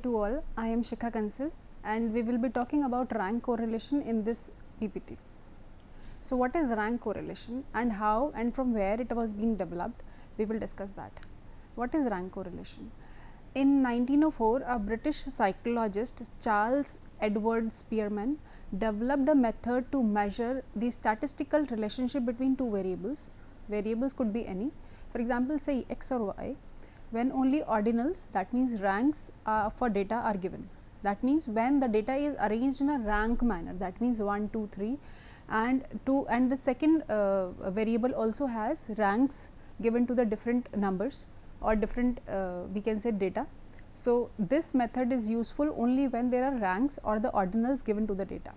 to all, I am Shikha Kansal and we will be talking about rank correlation in this PPT. So what is rank correlation and how and from where it was being developed, we will discuss that. What is rank correlation? In 1904, a British psychologist Charles Edward Spearman developed a method to measure the statistical relationship between two variables. Variables could be any, for example say x or y, when only ordinals, that means ranks for data are given. That means when the data is arranged in a rank manner, that means 1, 2, 3 and 2, and the second variable also has ranks given to the different numbers or different we can say data. So this method is useful only when there are ranks or the ordinals given to the data.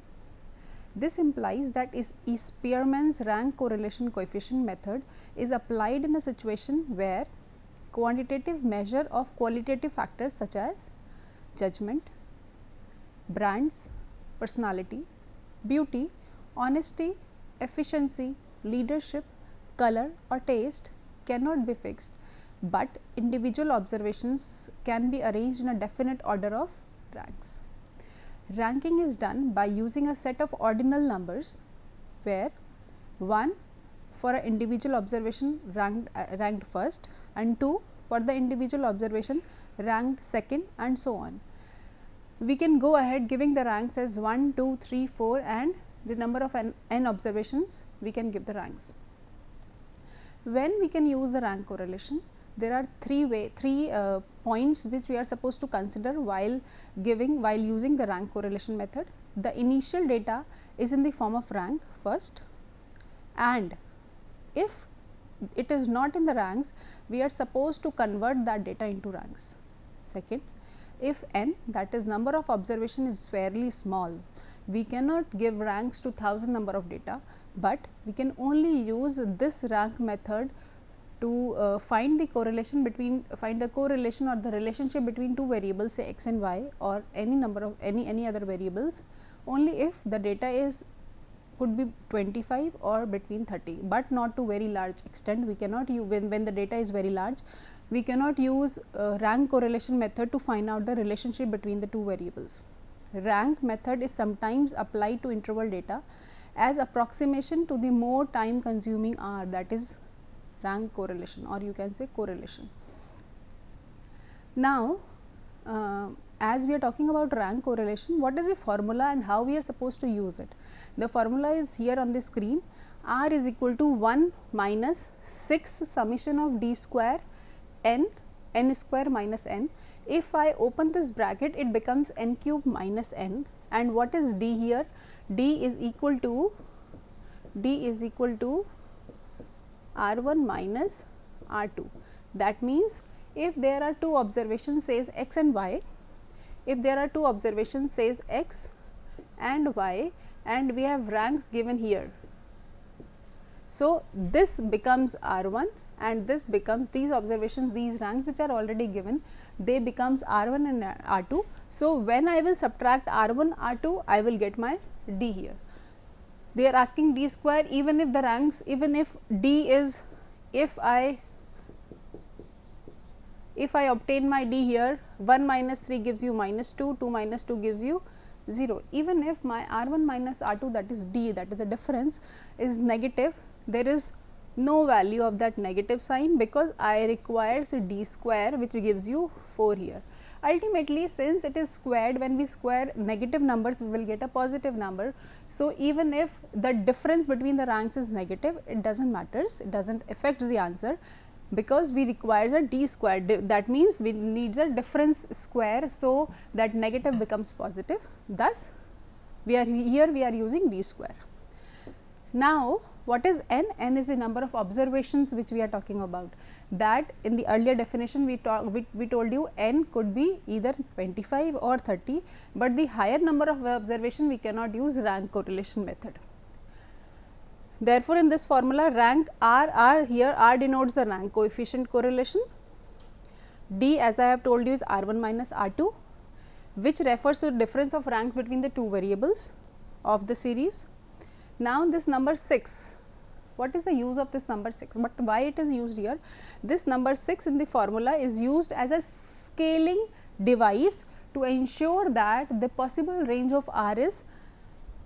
This implies that Spearman's rank correlation coefficient method is applied in a situation where quantitative measure of qualitative factors such as judgment, brands, personality, beauty, honesty, efficiency, leadership, color or taste cannot be fixed, but individual observations can be arranged in a definite order of ranks. Ranking is done by using a set of ordinal numbers where 1 for an individual observation ranked first and 2 for the individual observation ranked second and so on. We can go ahead giving the ranks as 1, 2, 3, 4 and the number of n observations we can give the ranks. When we can use the rank correlation, there are three points which we are supposed to consider while using the rank correlation method. The initial data is in the form of rank first, and if it is not in the ranks, we are supposed to convert that data into ranks. Second, if n, that is number of observation, is fairly small, we cannot give ranks to 1000 number of data, but we can only use this rank method to find the correlation or the relationship between two variables, say x and y, or any number of any other variables, only if the data could be 25 or between 30, but not to very large extent. We cannot use when the data is very large, we cannot use rank correlation method to find out the relationship between the two variables. Rank method is sometimes applied to interval data as approximation to the more time consuming R, that is rank correlation, or you can say correlation. Now, as we are talking about rank correlation, what is the formula and how we are supposed to use it? The formula is here on the screen. R is equal to 1 minus 6 summation of d square n square minus n. If I open this bracket, it becomes n cube minus n, and what is d here? D is equal to R1 minus R2. That means, if there are two observations says x and y, if there are two observations says x and y, and we have ranks given here, so this becomes R1 and this becomes, these observations, these ranks which are already given, they becomes R1 and R2. So when I will subtract R1, R2, I will get my D here. They are asking d square, even if the ranks, even if d is, if I obtain my d here, 1 minus 3 gives you minus 2, 2 minus 2 gives you 0. Even if my R1 minus R2, that is d, that is the difference, is negative, there is no value of that negative sign, because I requires d square, which gives you 4 here. Ultimately, since it is squared, when we square negative numbers, we will get a positive number. So even if the difference between the ranks is negative, it does not matter, it does not affect the answer, because we require a d square. That means we need a difference square, so that negative becomes positive. Thus, we are using d square. Now, what is n? N is the number of observations which we are talking about. That in the earlier definition we told you n could be either 25 or 30, but the higher number of observation we cannot use rank correlation method. Therefore, in this formula, rank R here, R denotes the rank coefficient correlation, D as I have told you is R1 minus R2, which refers to the difference of ranks between the two variables of the series. Now, this number 6, what is the use of this number 6, but why it is used here? This number 6 in the formula is used as a scaling device to ensure that the possible range of R is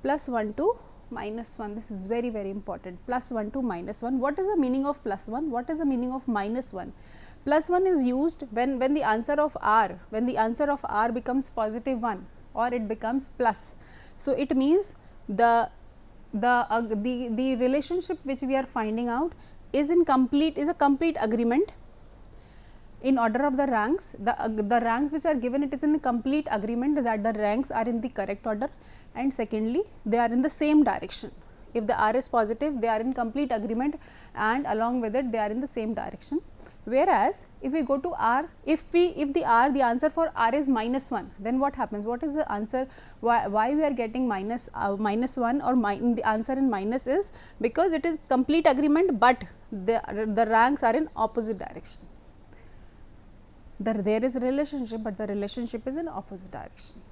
+1 to -1. This is very, very important. +1 to -1. What is the meaning of +1? What is the meaning of -1? +1 is used when the answer of R becomes +1 or it becomes plus. So, it means the relationship which we are finding out is a complete agreement in order of the ranks. The ranks which are given, it is in a complete agreement that the ranks are in the correct order, and secondly they are in the same direction. If the R is positive, they are in complete agreement, and along with it they are in the same direction. Whereas, if we go to R, if the answer for R is -1, then what happens? What is the answer? Why we are getting -1 or the answer in minus is because it is complete agreement, but the ranks are in opposite direction. There is a relationship, but the relationship is in opposite direction.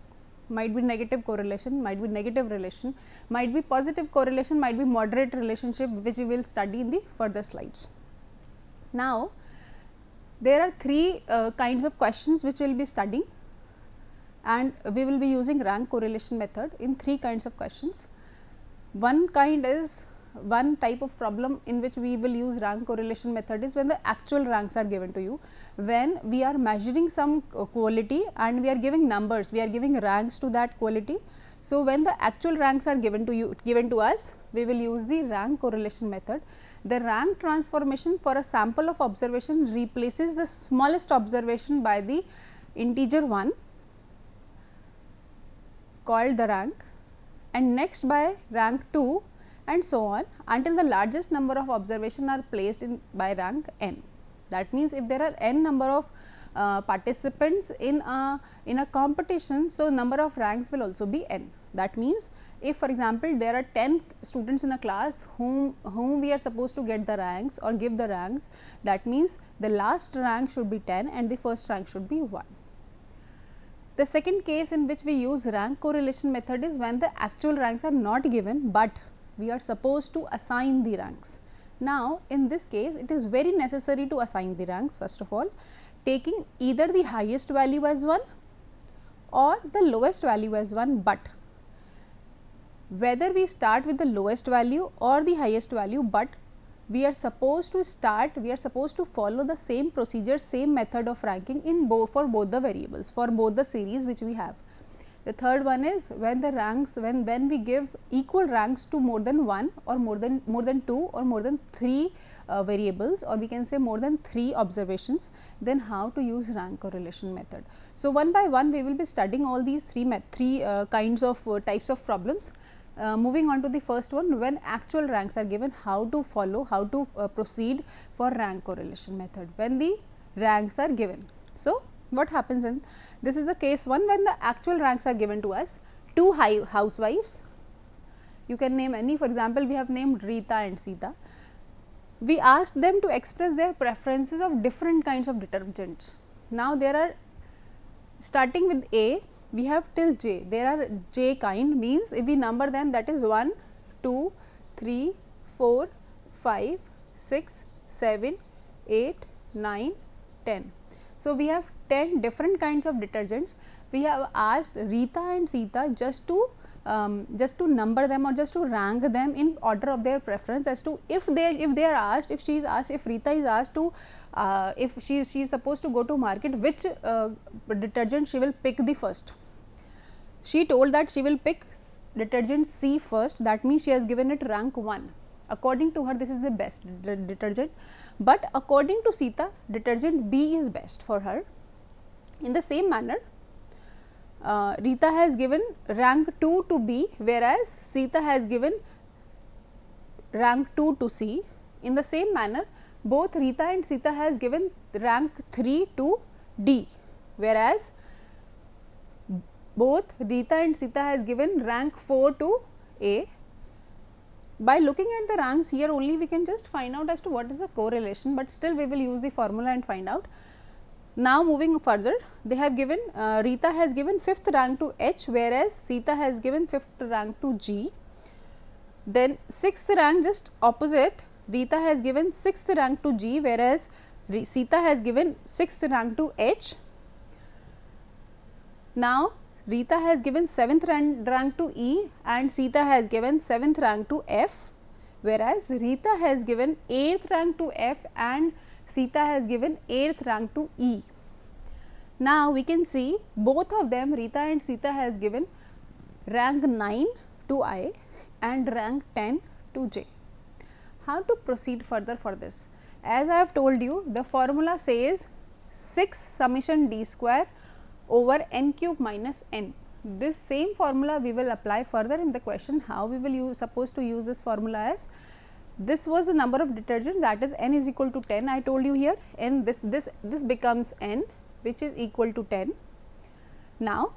Might be negative correlation, might be negative relation, might be positive correlation, might be moderate relationship, which we will study in the further slides. Now, there are three kinds of questions which we will be studying, and we will be using rank correlation method in three kinds of questions. One type of problem in which we will use rank correlation method is when the actual ranks are given to you. When we are measuring some quality and we are giving numbers, we are giving ranks to that quality. So, when the actual ranks are given to us, we will use the rank correlation method. The rank transformation for a sample of observation replaces the smallest observation by the integer 1 called the rank, and next by rank 2, and so on until the largest number of observation are placed in by rank n. That means, if there are n number of participants in a competition, so number of ranks will also be n. That means, if for example, there are 10 students in a class whom we are supposed to get the ranks or give the ranks, that means the last rank should be 10 and the first rank should be 1. The second case in which we use rank correlation method is when the actual ranks are not given, but we are supposed to assign the ranks. Now, in this case, it is very necessary to assign the ranks, first of all, taking either the highest value as 1 or the lowest value as 1, but whether we start with the lowest value or the highest value, but we are supposed to follow the same procedure, same method of ranking for both the variables, for both the series which we have. The third one is when the ranks, when we give equal ranks to more than 1 or more than 2 or more than 3 variables, or we can say more than 3 observations, then how to use rank correlation method. So, one by one we will be studying all these three kinds of types of problems. Moving on to the first one, when actual ranks are given, how to proceed for rank correlation method when the ranks are given. So, what happens in this is the case 1, when the actual ranks are given to us, 2 housewives, you can name any, for example, we have named Rita and Sita. We asked them to express their preferences of different kinds of detergents. Now, there are, starting with A, we have till J, there are J kind, means if we number them, that is 1, 2, 3, 4, 5, 6, 7, 8, 9, 10. So, we have 10 different kinds of detergents. We have asked Rita and Sita just to number them or just to rank them in order of their preference, as to if they are asked, if she is asked, if Rita is asked to if she is supposed to go to market, which detergent she will pick the first. She told that she will pick detergent C first, that means she has given it rank 1. According to her, this is the best detergent, but according to Sita, detergent B is best for her. In the same manner, Rita has given rank 2 to B, whereas Sita has given rank 2 to C. In the same manner, both Rita and Sita has given rank 3 to D, whereas both Rita and Sita has given rank 4 to A. By looking at the ranks here only, we can just find out as to what is the correlation, but still we will use the formula and find out. Now, moving further, they have given Rita has given 5th rank to H, whereas Sita has given 5th rank to G. Then 6th rank, just opposite, Rita has given 6th rank to G, whereas Sita has given 6th rank to H. Now Rita has given 7th rank to E and Sita has given 7th rank to F, whereas Rita has given 8th rank to F and Sita has given 8th rank to E. Now we can see both of them, Rita and Sita, has given rank 9 to I and rank 10 to J. How to proceed further for this? As I have told you, the formula says 6 summation d square over n cube minus n. This same formula we will apply further in the question. How we will supposed to use this formula as, this was the number of detergents, that is n is equal to 10. I told you here, n this becomes n, which is equal to 10. Now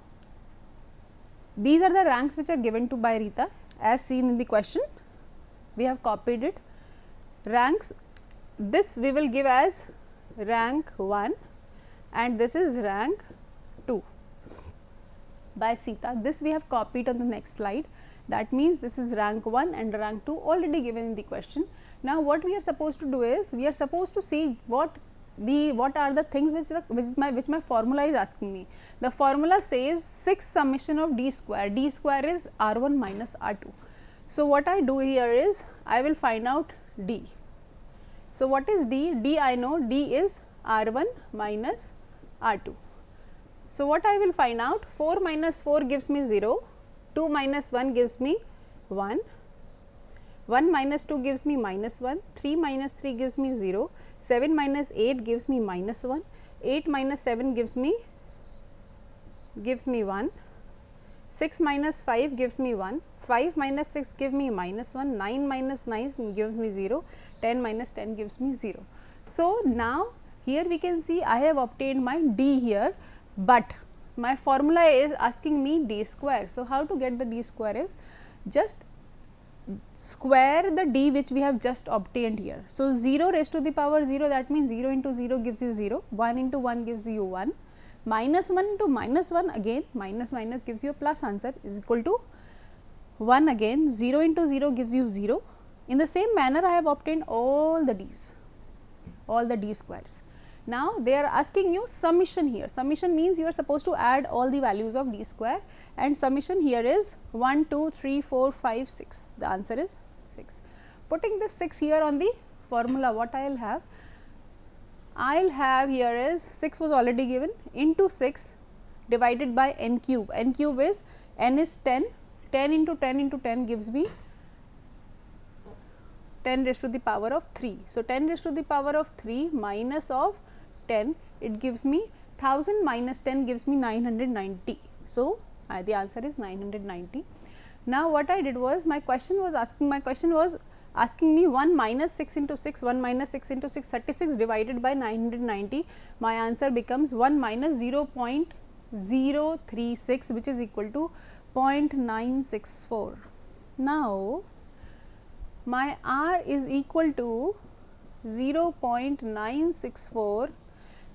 these are the ranks which are given to by Rita as seen in the question. We have copied it. Ranks, this we will give as rank 1 and this is rank 2 by Sita. This we have copied on the next slide. That means this is rank 1 and rank 2 already given in the question. Now what we are supposed to do is, we are supposed to see what are the things which my formula is asking me. The formula says 6 summation of d square. D square is R1 minus R2. So what I do here is, I will find out d. So what is d? D I know, d is R1 minus R2. So what I will find out? 4 minus 4 gives me 0, 2 minus 1 gives me 1, 1 minus 2 gives me minus 1, 3 minus 3 gives me 0, 7 minus 8 gives me minus 1, 8 minus 7 gives me 1, 6 minus 5 gives me 1, 5 minus 6 gives me minus 1, 9 minus 9 gives me 0, 10 minus 10 gives me 0. So now here we can see I have obtained my d here, but my formula is asking me d square. So how to get the d square is, just square the d which we have just obtained here. So 0 raised to the power 0, that means 0 into 0 gives you 0, 1 into 1 gives you 1, minus 1 into minus 1, again minus minus gives you a plus answer, is equal to 1 again, 0 into 0 gives you 0. In the same manner I have obtained all the d's, all the d squares. Now they are asking you summation here. Summation means you are supposed to add all the values of d square, and summation here is 1, 2, 3, 4, 5, 6. The answer is 6. Putting this 6 here on the formula, what I will have? I will have here is 6 was already given, into 6 divided by n cube. N cube is, n is 10, 10 into 10 into 10 gives me 10 raised to the power of 3. So 10 raised to the power of 3 minus of 10, it gives me 1000 minus 10 gives me 990. So the answer is 990. Now what I did was, my question was asking me 1 minus 6 into 6, 1 minus 6 into 6, 36 divided by 990. My answer becomes 1 minus 0.036, which is equal to 0.964. Now my R is equal to 0.964,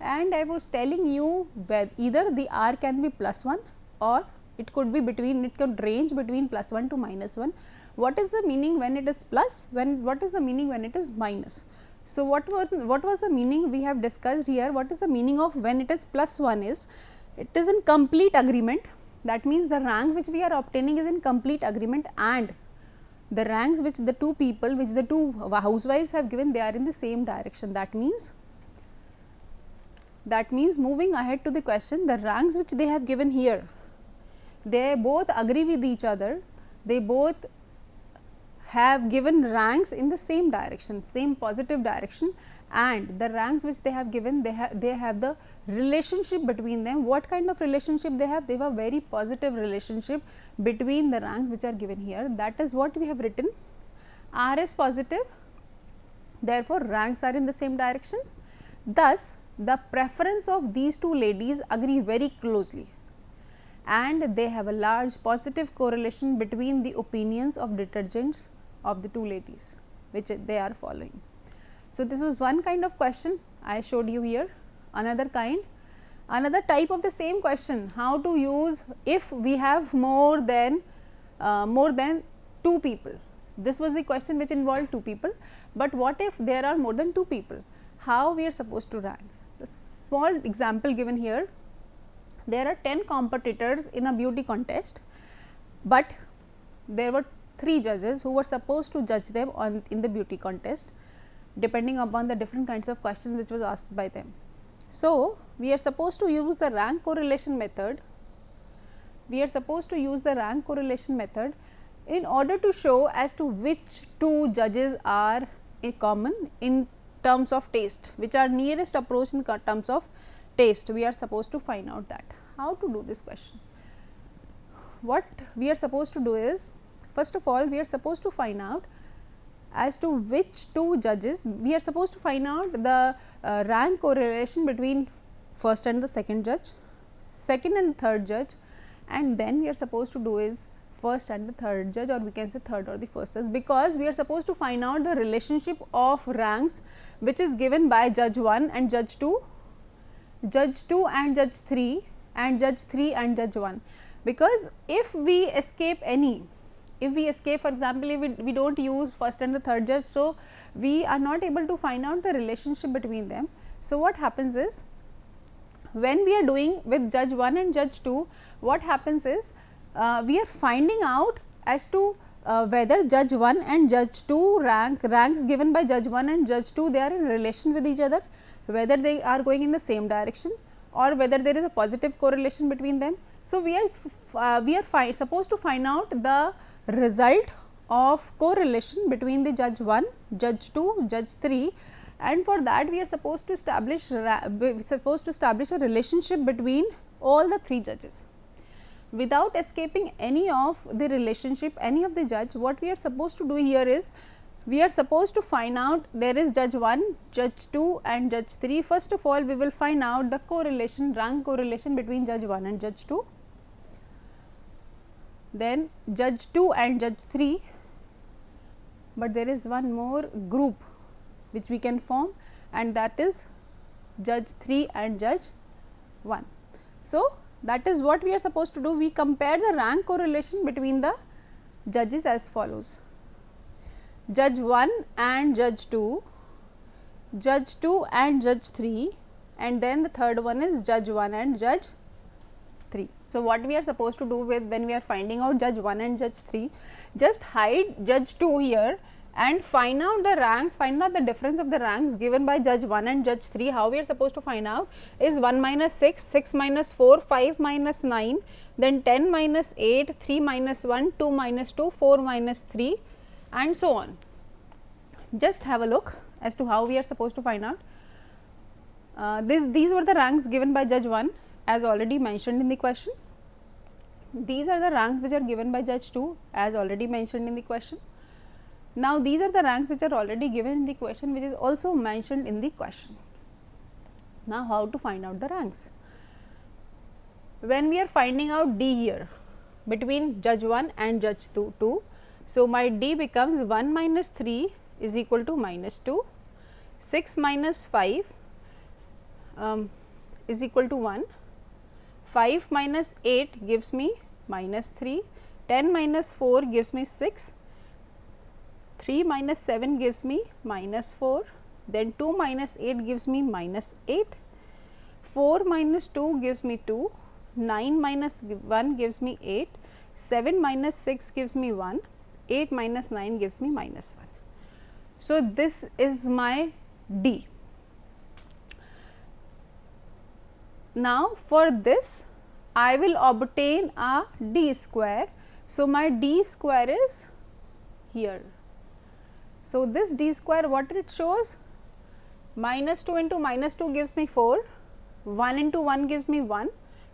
and I was telling you that either the R can be plus 1 or it could be between, it could range between plus 1 to minus 1. What is the meaning when it is plus? What is the meaning when it is minus? So what was the meaning we have discussed here? What is the meaning of when it is plus 1 is, it is in complete agreement. That means the rank which we are obtaining is in complete agreement, and the ranks which the two people, which the two housewives have given, they are in the same direction. That means moving ahead to the question, the ranks which they have given here, they both agree with each other, they both have given ranks in the same direction, same positive direction, and the ranks which they have given, they have the relationship between them. What kind of relationship they have? They have a very positive relationship between the ranks which are given here. That is what we have written. R is positive, therefore ranks are in the same direction. Thus the preference of these two ladies agree very closely, and they have a large positive correlation between the opinions of detergents of the two ladies which they are following. So this was one kind of question I showed you here. Another type of the same question, how to use if we have more than 2 people. This was the question which involved 2 people, but what if there are more than 2 people? How we are supposed to rank? So small example given here. there are 10 competitors in a beauty contest, but there were 3 judges who were supposed to judge them in the beauty contest, depending upon the different kinds of questions which was asked by them. So, we are supposed to use the rank correlation method. We are supposed to use the rank correlation method in order to show as to which 2 judges are common in terms of taste, which are nearest approach in terms of taste. We are supposed to find out that. How to do this question? What we are supposed to do is, first of all, we are supposed to find out as to which 2 judges, we are supposed to find out the rank correlation between first and the second judge, second and third judge, and then we are supposed to do is first and the third judge, or we can say third or the first judge, because we are supposed to find out the relationship of ranks which is given by judge 1 and judge 2, judge 2 and judge 3, and judge 3 and judge 1. Because if we escape any, if we escape, for example, if we do not use first and the third judge, so we are not able to find out the relationship between them. So, what happens is, when we are doing with judge 1 and judge 2, what happens is, we are finding out as to whether judge 1 and judge 2 ranks given by judge 1 and judge 2, they are in relation with each other, whether they are going in the same direction or whether there is a positive correlation between them. So, we are supposed to find out the result of correlation between the judge 1, judge 2, judge 3, and for that we are supposed to establish a relationship between all the 3 judges. Without escaping any of the relationship, any of the judge, what we are supposed to do here is, we are supposed to find out there is judge 1, judge 2 and judge 3. First of all, we will find out the correlation, rank correlation between judge 1 and judge 2, then judge 2 and judge 3, but there is one more group which we can form, and that is judge 3 and judge 1. So, that is what we are supposed to do. We compare the rank correlation between the judges as follows: judge 1 and judge 2, judge 2 and judge 3, and then the third one is judge 1 and judge 3. So, what we are supposed to do with when we are finding out judge 1 and judge 3, just hide judge 2 here and find out the ranks, find out the difference of the ranks given by judge 1 and judge 3. How we are supposed to find out is 1 minus 6, 6 minus 4, 5 minus 9, then 10 minus 8, 3 minus 1, 2 minus 2, 4 minus 3, and so on. Just have a look as to how we are supposed to find out. These were the ranks given by judge 1 as already mentioned in the question. These are the ranks which are given by judge 2 as already mentioned in the question. Now, these are the ranks which are already given in the question, which is also mentioned in the question. Now, how to find out the ranks? When we are finding out D here between judge 1 and judge 2, so my D becomes 1 minus 3 is equal to minus 2, 6 minus 5 is equal to 1, 5 minus 8 gives me minus 3, 10 minus 4 gives me 6, 3 minus 7 gives me minus 4, then 2 minus 8 gives me minus 8, 4 minus 2 gives me 2, 9 minus 1 gives me 8, 7 minus 6 gives me 1, 8 minus 9 gives me minus 1. So, this is my D. Now, for this I will obtain a D square. So, my D square is here. So, this D square, what it shows? Minus 2 into minus 2 gives me 4, 1 into 1 gives me 1,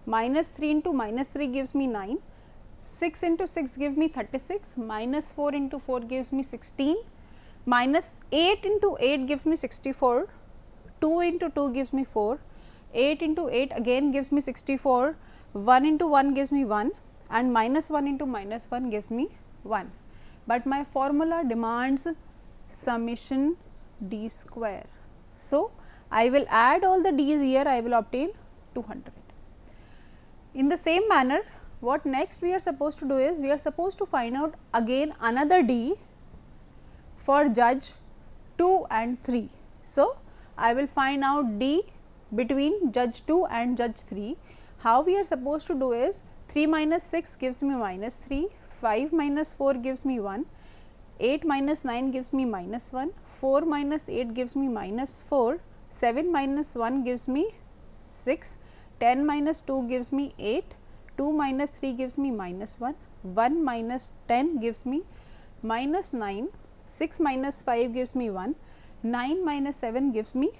minus 3 into minus 3 gives me 9, 6 into 6 gives me 36, minus 4 into 4 gives me 16, minus 8 into 8 gives me 64, 2 into 2 gives me 4, 8 into 8 again gives me 64, 1 into 1 gives me 1, and minus 1 into minus 1 gives me 1. But my formula demands summation D square. So, I will add all the D's here, I will obtain 200. In the same manner, what next we are supposed to do is, we are supposed to find out again another D for judge 2 and 3. So, I will find out D between judge 2 and judge 3. How we are supposed to do is 3 minus 6 gives me minus 3, 5 minus 4 gives me 1, 8 minus 9 gives me minus 1, 4 minus 8 gives me minus 4, 7 minus 1 gives me 6, 10 minus 2 gives me 8, 2 minus 3 gives me minus 1, 1 minus 10 gives me minus 9, 6 minus 5 gives me 1, 9 minus 7 gives me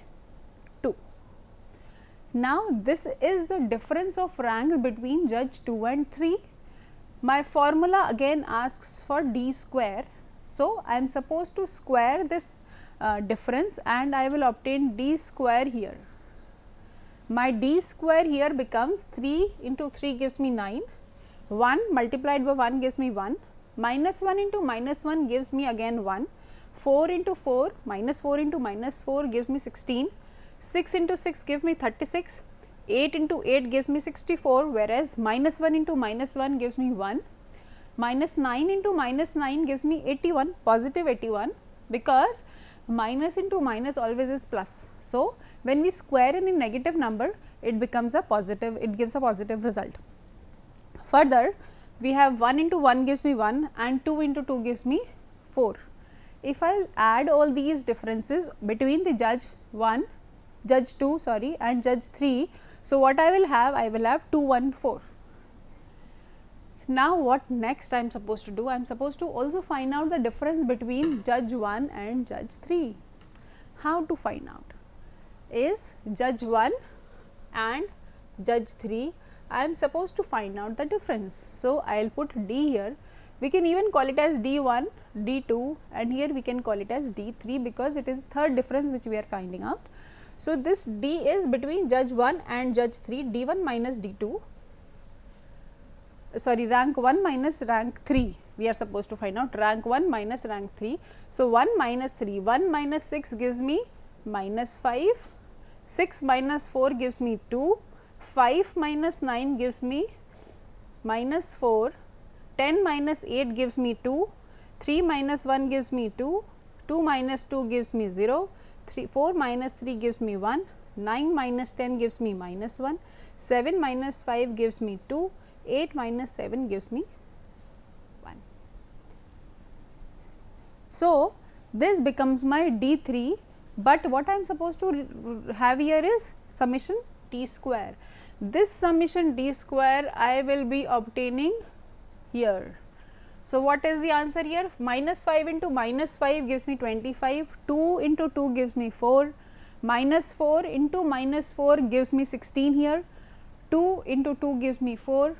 2. Now, this is the difference of rank between judge 2 and 3. My formula again asks for d square. So, I am supposed to square this difference and I will obtain d square here. My d square here becomes 3 into 3 gives me 9, 1 multiplied by 1 gives me 1, minus 1 into minus 1 gives me again 1, 4 into 4 minus 4 into minus 4 gives me 16, 6 into 6 gives me 36, 8 into 8 gives me 64, whereas minus 1 into minus 1 gives me 1, minus 9 into minus 9 gives me 81, positive 81, because minus into minus always is plus. So, when we square any negative number, it becomes a positive, it gives a positive result. Further, we have 1 into 1 gives me 1 and 2 into 2 gives me 4. If I add all these differences between the judge 1, judge 2 sorry and judge 3, so what I will have? I will have 2, 1, 4. Now, what next I am supposed to do? I am supposed to also find out the difference between judge 1 and judge 3. How to find out? Is judge 1 and judge 3, I am supposed to find out the difference. So, I will put D here. We can even call it as D1, D2 and here we can call it as D3 because it is the third difference which we are finding out. So, this D is between judge 1 and judge 3, D1 minus D2. Sorry, rank 1 minus rank 3, we are supposed to find out rank 1 minus rank 3. So, 1 minus 3, 1 minus 6 gives me minus 5, 6 minus 4 gives me 2, 5 minus 9 gives me minus 4, 10 minus 8 gives me 2, 3 minus 1 gives me 2, 2 minus 2 gives me 0, 4 minus 3 gives me 1, 9 minus 10 gives me minus 1, 7 minus 5 gives me 2, 8 minus 7 gives me 1. So, this becomes my D3, but what I am supposed to have here is summation t square. This summation d square I will be obtaining here. So, what is the answer here? Minus 5 into minus 5 gives me 25, 2 into 2 gives me 4, minus 4 into minus 4 gives me 16 here, 2 into 2 gives me 4,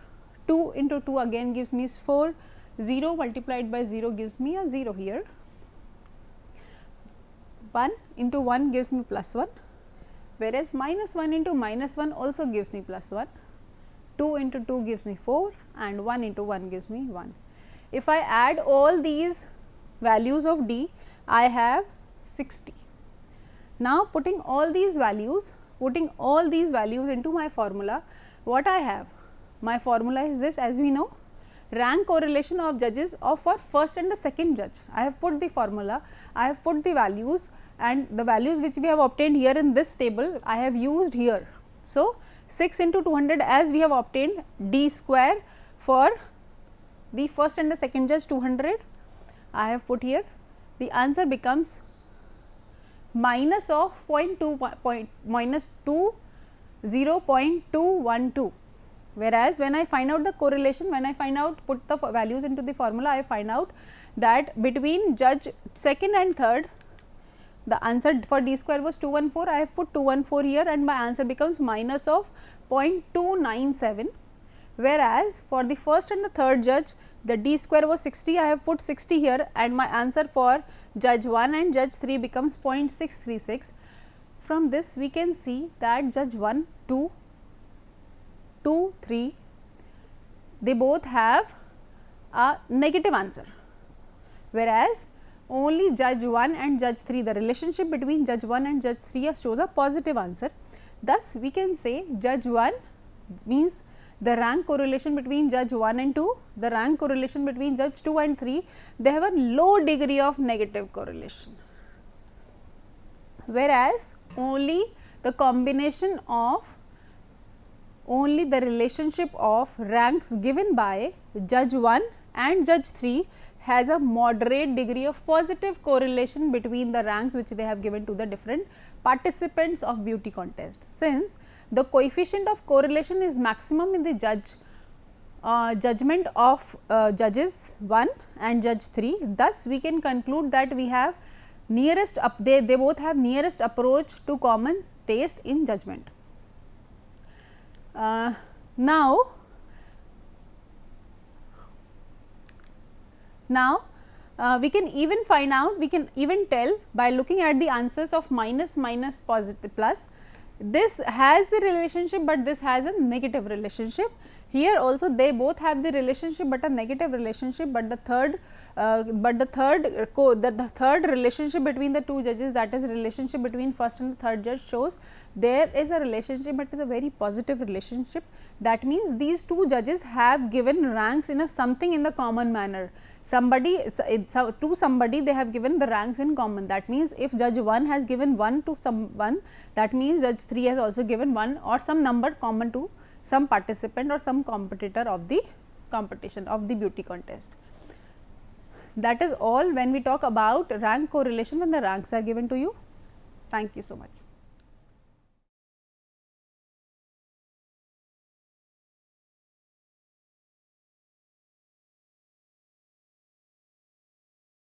2 into 2 again gives me 4, 0 multiplied by 0 gives me a 0 here, 1 into 1 gives me plus 1, whereas minus 1 into minus 1 also gives me plus 1, 2 into 2 gives me 4 and 1 into 1 gives me 1. If I add all these values of D, I have 60. Now, putting all these values into my formula, what I have? My formula is this, as we know, rank correlation of judges of for first and the second judge. I have put the formula, I have put the values and the values which we have obtained here in this table, I have used here. So, 6 into 200 as we have obtained D square for the first and the second judge 200, I have put here. The answer becomes minus of 0.212, whereas when I find out the correlation, when I put the values into the formula, I find out that between judge second and third, the answer for D square was 214, I have put 214 here and my answer becomes minus of 0.297. Whereas, for the first and the third judge, the D square was 60, I have put 60 here and my answer for judge 1 and judge 3 becomes 0.636. From this we can see that judge 1, 2, 3, they both have a negative answer, whereas only judge 1 and judge 3, the relationship between judge 1 and judge 3 shows a positive answer. Thus, we can say judge 1 means the rank correlation between judge 1 and 2, the rank correlation between judge 2 and 3, they have a low degree of negative correlation, whereas only the combination of only the relationship of ranks given by judge 1 and judge 3 has a moderate degree of positive correlation between the ranks which they have given to the different participants of beauty contest. Since the coefficient of correlation is maximum in the judgment of judges 1 and judge 3, thus we can conclude that we have nearest they both have nearest approach to common taste in judgment. Now, we can even find out, we can even tell by looking at the answers of minus, minus, positive, plus. This has the relationship, but this has a negative relationship. Here also they both have the relationship, but a negative relationship, but the third relationship between the two judges, that is relationship between first and third judge, shows there is a relationship, but it is a very positive relationship. That means these two judges have given ranks in a something in the common manner. To somebody they have given the ranks in common. That means if judge 1 has given 1 to someone, that means judge 3 has also given 1 or some number common to some participant or some competitor of the competition of the beauty contest. That is all when we talk about rank correlation when the ranks are given to you. Thank you so much.